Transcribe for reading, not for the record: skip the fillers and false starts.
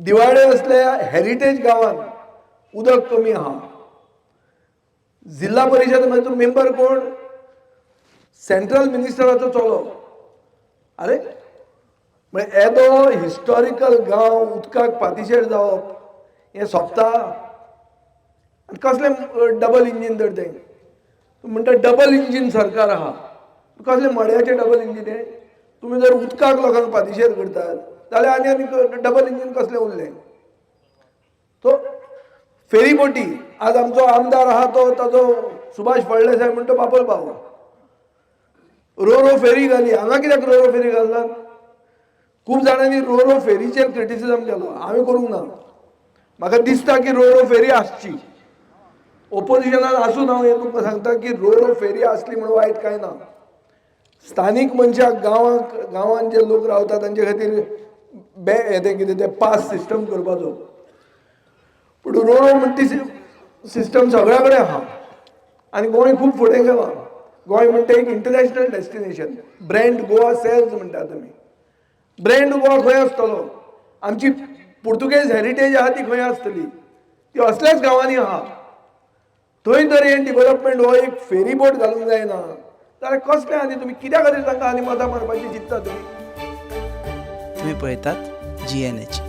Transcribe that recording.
दिवाळे असल्या हेरिटेज गावात उदक कमी आहा. जिल्हा परिषद मध्ये मेंबर कोण? सेंट्रल मिनिस्टराचो चलो. अरे म्हणजे येदो हिस्टॉरिकल गांव उदकाक पातीशेर जावप हे सोंपता? कसले डबल इंजिन तर ते म्हणटा डबल इंजिन सरकार आहा. कसले मड्याचे डबल इंजिन हे? तुम्ही जर उदकाक लोकांक पातीशेर करतात जाल्यार आनी डबल इंजिन कसले उरले? तो फेरीबोटी आज आमचो आमदार आहा तो ताजो सुभाष फळदेसाय म्हणतो बापोल भाव रो फेरी घाली. हांगा कित्याक रो फेरी घालनात? खूब जाणांनी रो फेरीचेर क्रिटिसिजम केलो. हांवें करूंक ना. म्हाका दिसता की रो फेरी आसची. ओपोजिशनान आसून हांव हें तुमकां सांगता की रो फेरी आसली म्हणून वायट कांय ना. स्थानीक मनशाक गांवांत जे लोक रावतात तांचे खातीर हें कितें तें पास सिस्टम करपाचो. पूण रो म्हणटी सिस्टम सगळ्या कडेन आहा आनी गोंय खूब फुडें गेलां. गोंय म्हणटा एक international destination. Brand Goa sales म्हणटात आमी. ब्रँड गोवा खंय आसतलो? आमची पुर्तुगेज हेरिटेज आहा ती खंय आसतली? ती असल्याच गांवांनी आहा. थंय जर हें डेव्हलपमेंट हो एक फेरी बोट घालूंक जायना जाल्यार कसलें आनी तुमी कित्या खातीर तांकां आनी मतां मारपाची चिंतता तुमी? तुम्ही पळयतात GNH.